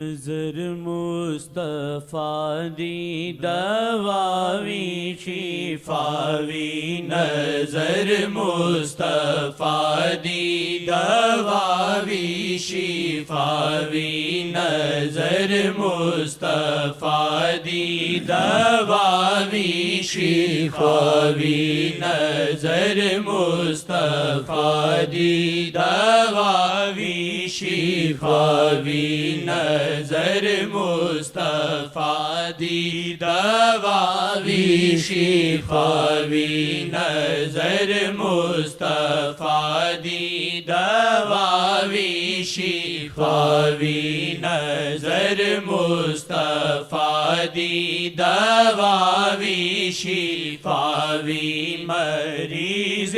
نظر مصطفیٰ دی دواوی شفاوی نظر مصطفیٰ دی دواوی شفاوی نظر مصطفیٰ دی دواوی شفاوی نظر مصطفیٰ دی دواوی شفاوی نظر مصطفیٰ دی دواوی شفاوی نظر مصطفیٰ دی دواوی شفاوی نظر مصطفیٰ دی دواوی شفاوی مریض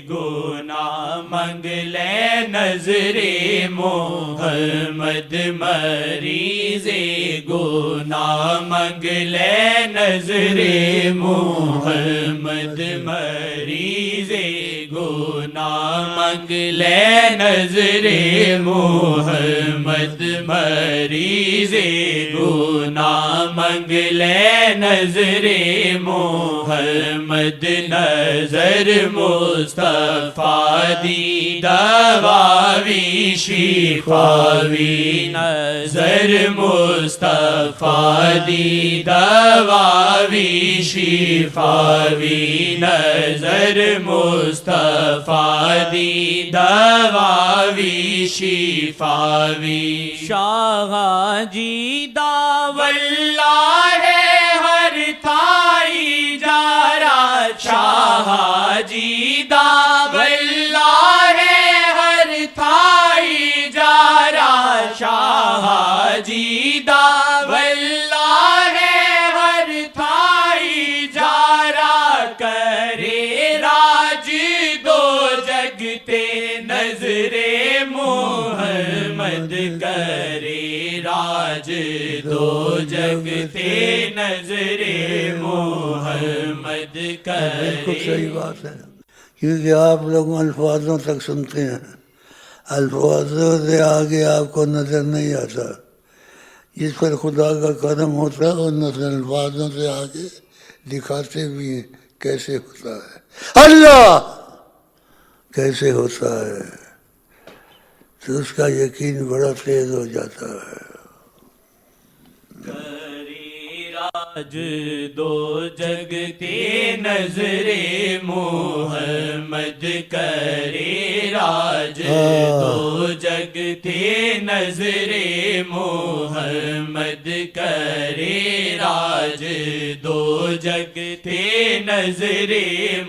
گناہ منگ لے نظر محمد مریض گناہ منگ لے نظر محمد مریض گناہ منگ لے نظر محمد مریض گناہ منگ لے نظر محمد نظر مصطفیٰ دی دواوی شفاوی نظر مصطفیٰ دی دواوی شفاوی نظر مصطفیٰ دی دواوی شفاوی شاہ جی داواللہ ہے ہر تھائی جارا شاہ جی داواللہ ہے ہر تھائی جارا شاہ جی داواللہ ہے ہر تھائی جارا کرے راج دو جگتے نظر محمد کرے راج دو جگتے نظر محمد کرے بالکل صحیح بات ہے، کیونکہ آپ لوگ الفاظوں تک سنتے ہیں، الفاظوں سے آگے آپ کو نظر نہیں آتا. جس پر خدا کا کرم ہوتا ہے اور نظر الفاظوں سے آگے دکھاتے بھی ہیں کیسے ہوتا ہے، اللہ کیسے ہوتا ہے، تو اس کا یقین بڑا تیز ہو جاتا ہے. راج دو جگتے نظر محمد کرے راج دو جگتے نظر محمد کرے راج دو جگتے نظر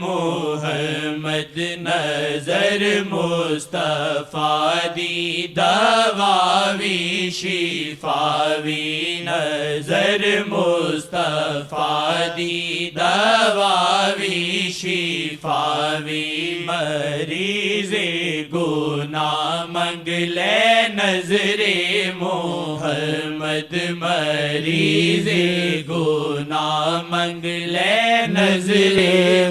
محمد نظر مصطفیٰ دی دواوی شفاوی نظر مصطفیٰ دی دواوی شفاوی مریض گناہ منگ لے نظر محمد مریض گناہ منگ لے نظر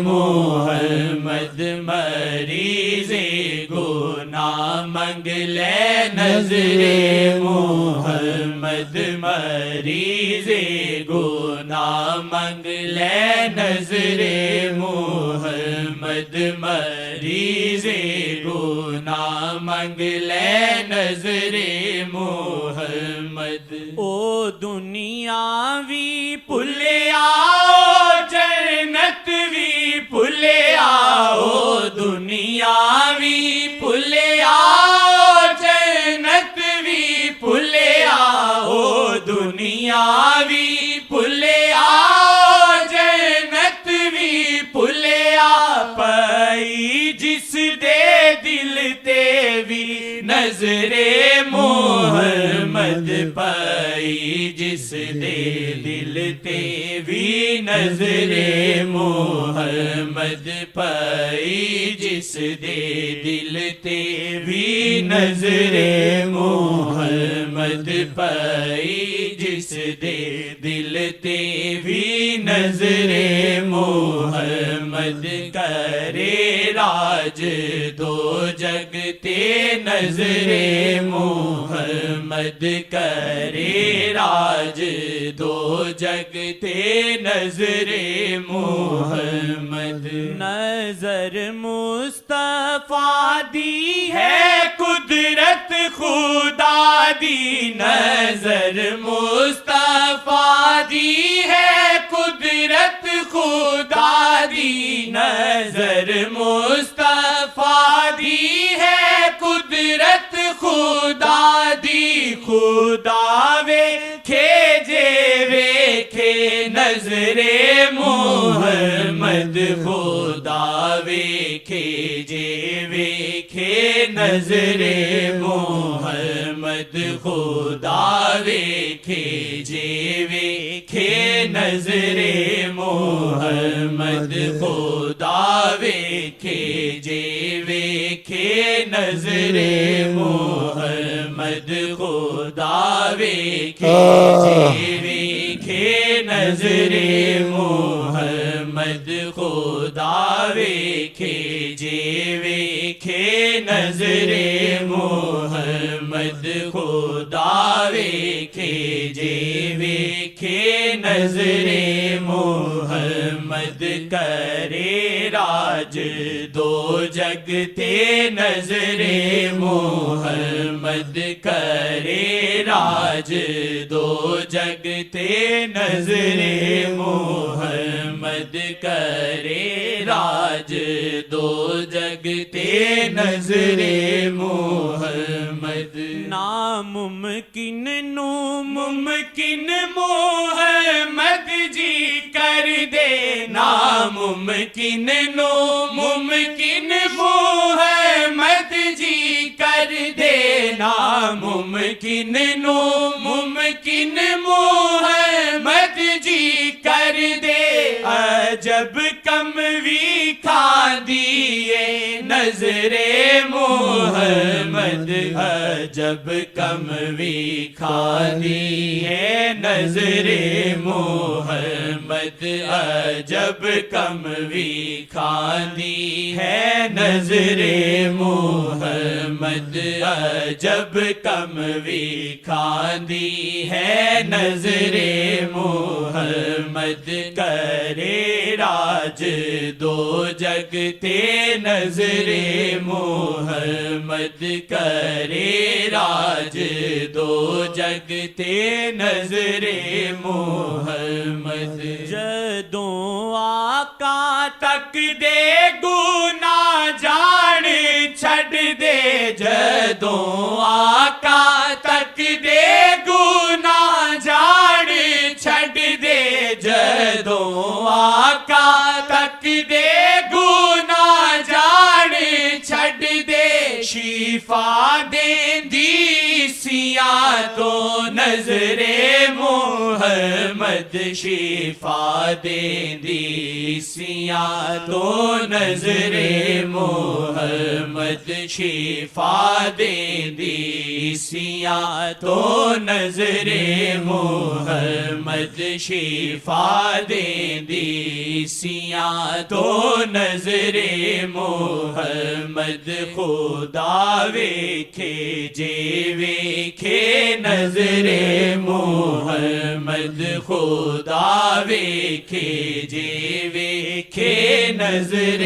محمد مریض گناہ منگ لے نظر محمد مریض گناہ منگ لے نظر محمد مریض گناہ منگ لے نظر محمد. او دنیاوی پلیا جنت وی پلیا او دنیاوی پلیا جنت وی پلیا او دنیاوی پلیا جنت وی پلیا پئی جس دے دل تے وی نظر محمد پئی جس دے دل تے وی نظر محمد پئی جس دے دل تے وی نظر محمد پئی جس دے دل تے وی نظر محمد کرے راج دو جگتے نظر محمد محمد کرے راج دو جگ تے نظر محمد نظر مصطفیٰ دی ہے قدرت خدا دی نظر مصطفیٰ دی ہے قدرت خدا دی نظر مصطفیٰ دی ہے قدرت خدا دی خدا ویکھے جے ویکھے نظر محمد خدا ویکھے جے ویکھے نظر محمد خدا ویکھے جے ویکھے نظر محمد خدا ویکھے جے ویکھے نظر محمد خدا ویکھے جے ویکھے نظر محمد خدا ویکھے جے ویکھے نظر محمد خدا ویکھے جے ویکھے نظر محمد کرے راج دو جگ تے نظر محمد کرے راج دو جگ تے نظر محمد کرے راج دو جگ تے نظر محمد ناممکن نو ممکن محمد جی کر دے ناممکن نو ممکن محمد جی کر دے ناممکن نو ممکن محمد جی کر دے عجب کموی کھا دیے نظر محمد عجب کموی کھا دیے نظر محمد عجب کموی کھا دی ہے نظر محمد عجب کموی کھا دی ہے نظر محمد کرے راج دو جگ تے نظر محمد کرے راج دو جگ تے نظر محمد جدوں آقا تک دے گناہ جان چھڈ دے جدوں آقا تک دے گناہ جان چھڈ دے جدوں آقا تک دے گناہ جان چھڈ دے شفا دیندی سیاں تو نظر محمد شفا دیندی سیاں تو نظر محمد شفا دیندی سیاں تو نظر محمد شفا دیندی سیاں تو نظر محمد خدا ویکھے جے ویکھے نظر محمد خدا ویکھے جے ویکھے نظر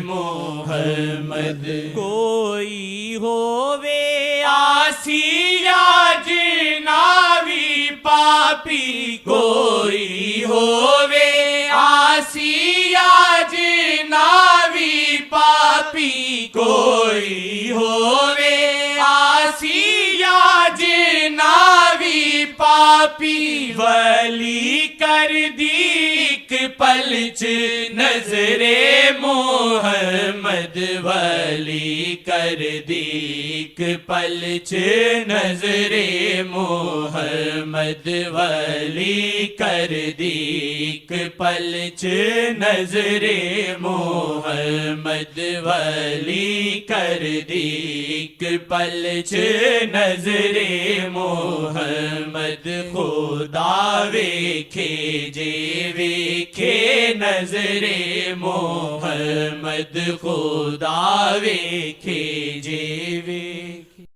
محمد کوئی ہووے آسی یا جناوی پاپی کوئی ہووے آسی یا جناوی پاپی کوئی ہووے آسی یا جناوی پاپی ولی کر دی ایک پلچ نظر محمد ولی کر دی ایک پلچ نظر محمد ولی کر دی ایک پلچ نظر محمد ولی کر دی ایک پلچ نظر محمد خدا ویکھے جے ویکھے نظر محمد خدا ویکھے